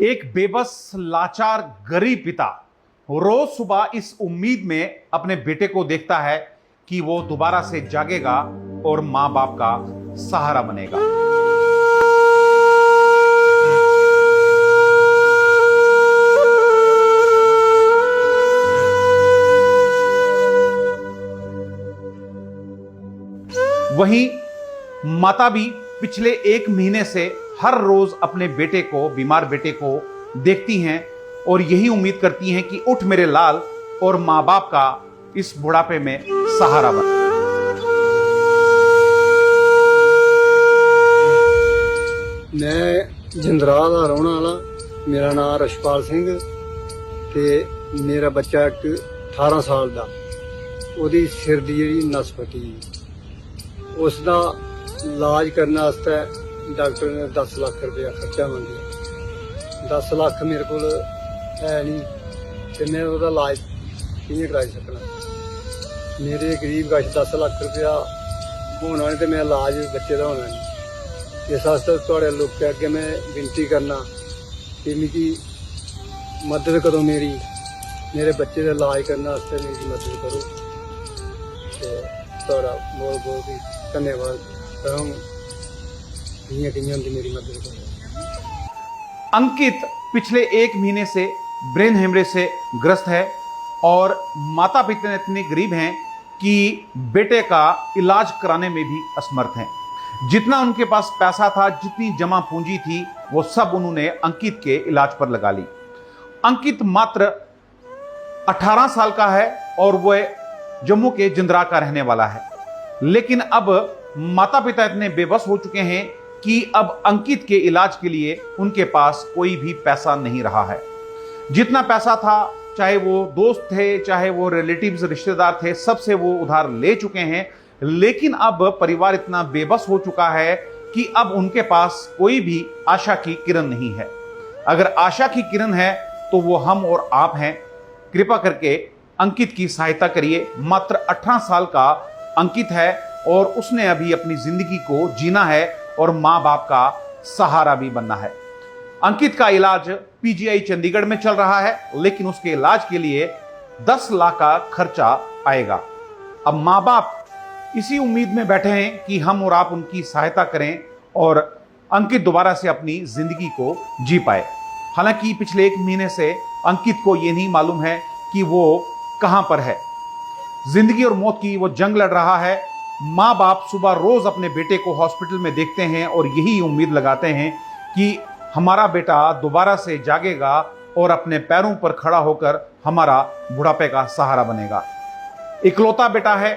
एक बेबस लाचार गरीब पिता रोज सुबह इस उम्मीद में अपने बेटे को देखता है कि वो दोबारा से जागेगा और मां बाप का सहारा बनेगा। वहीं माता भी पिछले 1 महीने से हर रोज अपने बेटे को, बीमार बेटे को देखती हैं और यही उम्मीद करती हैं कि उठ मेरे लाल और मां बाप का इस बुढ़ापे में सहारा बन। मैं जिंदरा का रहने वाला, मेरा नाम रशपाल सिंह ते मेरा बच्चा 18 साल का, ਉਹਦੀ सिर की जी नस फटी, उसका इलाज करने वास्ते डॉक्टर ने 10 लाख रुपया खर्चा मंगया। 10 लाख मेरे को है नहीं ते मैं उसका इलाज कि'यां कराई सकना। मेरे गरीब कश 10 लाख रुपया होना नहीं तो मैं इलाज बच्चे का होना नहीं। इस वास्ते थोड़े लोगों अगे मैं विनती करना कि मिगी मदद करो, मेरे बच्चे का इलाज करने वास्ते मेरी मदद करो। थोड़ा बहुत बहुत ही धन्यवाद करूँ, मेरी मदद करो। अंकित पिछले 1 महीने से ब्रेन हेमरेज से ग्रस्त है और माता पिता इतने गरीब हैं कि बेटे का इलाज कराने में भी असमर्थ हैं। जितना उनके पास पैसा था, जितनी जमा पूंजी थी, वो सब उन्होंने अंकित के इलाज पर लगा ली। अंकित मात्र 18 साल का है और वह जम्मू के जिंदरा का रहने वाला है। लेकिन अब माता पिता इतने बेबस हो चुके हैं कि अब अंकित के इलाज के लिए उनके पास कोई भी पैसा नहीं रहा है। जितना पैसा था, चाहे वो दोस्त थे, चाहे वो रिलेटिव्स रिश्तेदार थे, सबसे वो उधार ले चुके हैं। लेकिन अब परिवार इतना बेबस हो चुका है कि अब उनके पास कोई भी आशा की किरण नहीं है। अगर आशा की किरण है तो वो हम और आप हैं। कृपा करके अंकित की सहायता करिए। मात्र 18 साल का अंकित है और उसने अभी अपनी जिंदगी को जीना है और मां बाप का सहारा भी बनना है। अंकित का इलाज पीजीआई चंडीगढ़ में चल रहा है, लेकिन उसके इलाज के लिए 10 लाख का खर्चा आएगा। अब मां बाप इसी उम्मीद में बैठे हैं कि हम और आप उनकी सहायता करें और अंकित दोबारा से अपनी जिंदगी को जी पाए। हालांकि पिछले 1 महीने से अंकित को यह नहीं मालूम है कि वो कहां पर है। जिंदगी और मौत की वो जंग लड़ रहा है। माँ बाप सुबह रोज अपने बेटे को हॉस्पिटल में देखते हैं और यही उम्मीद लगाते हैं कि हमारा बेटा दोबारा से जागेगा और अपने पैरों पर खड़ा होकर हमारा बुढ़ापे का सहारा बनेगा। इकलौता बेटा है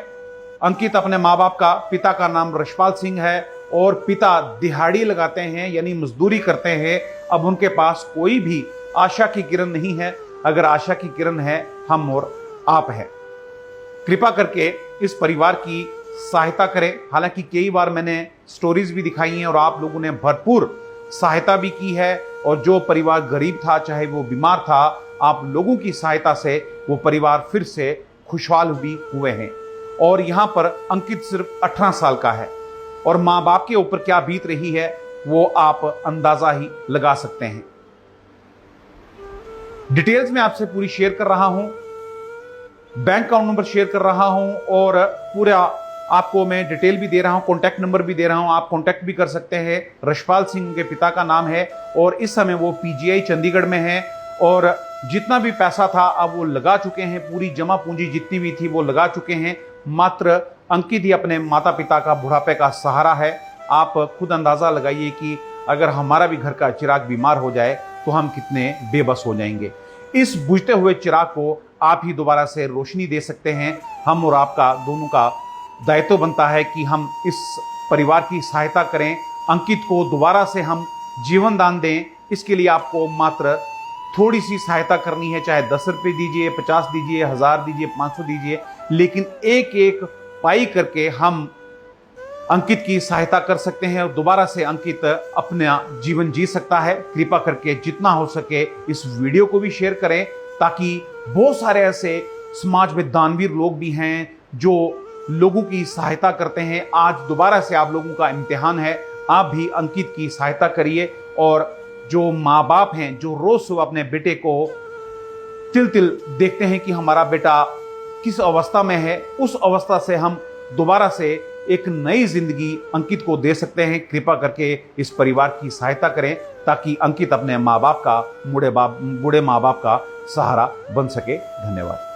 अंकित अपने माँ बाप का। पिता का नाम रशपाल सिंह है और पिता दिहाड़ी लगाते हैं, यानी मजदूरी करते हैं। अब उनके पास कोई भी आशा की किरण नहीं है। अगर आशा की किरण है, हम और आप हैं। कृपा करके इस परिवार की सहायता करें। हालांकि कई बार मैंने स्टोरीज भी दिखाई हैं और आप लोगों ने भरपूर सहायता भी की है। और जो परिवार गरीब था, चाहे वो बीमार था, आप लोगों की सहायता से वो परिवार फिर से खुशहाल भी हुए हैं। और यहाँ पर अंकित सिर्फ 18 साल का है और माँ बाप के ऊपर क्या बीत रही है वो आप अंदाजा ही लगा सकते हैं। डिटेल्स में आपसे पूरी शेयर कर रहा हूं, बैंक अकाउंट नंबर शेयर कर रहा हूं और पूरा आपको मैं डिटेल भी दे रहा हूं, कॉन्टैक्ट नंबर भी दे रहा हूं। आप कॉन्टैक्ट भी कर सकते हैं। रशपाल सिंह के पिता का नाम है और इस समय वो पीजीआई चंडीगढ़ में है और जितना भी पैसा था अब वो लगा चुके हैं। पूरी जमा पूंजी जितनी भी थी वो लगा चुके हैं। मात्र अंकित ही अपने माता पिता का बुढ़ापे का सहारा है। आप खुद अंदाजा लगाइए कि अगर हमारा भी घर का चिराग बीमार हो जाए तो हम कितने बेबस हो जाएंगे। इस बुझते हुए चिराग को आप ही दोबारा से रोशनी दे सकते हैं। हम और आपका दोनों का दायित्व बनता है कि हम इस परिवार की सहायता करें। अंकित को दोबारा से हम जीवन दान दें। इसके लिए आपको मात्र थोड़ी सी सहायता करनी है, चाहे 10 रुपये दीजिए, 50 दीजिए, 1000 दीजिए, 500 दीजिए, लेकिन एक एक पाई करके हम अंकित की सहायता कर सकते हैं और दोबारा से अंकित अपना जीवन जी सकता है। कृपा करके जितना हो सके इस वीडियो को भी शेयर करें ताकि बहुत सारे ऐसे समाज में दानवीर लोग भी हैं जो लोगों की सहायता करते हैं। आज दोबारा से आप लोगों का इम्तिहान है। आप भी अंकित की सहायता करिए और जो माँ बाप हैं, जो रोज सुबह अपने बेटे को तिल तिल देखते हैं कि हमारा बेटा किस अवस्था में है, उस अवस्था से हम दोबारा से एक नई जिंदगी अंकित को दे सकते हैं। कृपा करके इस परिवार की सहायता करें ताकि अंकित अपने माँ बाप का, बूढ़े माँ बाप का सहारा बन सके। धन्यवाद।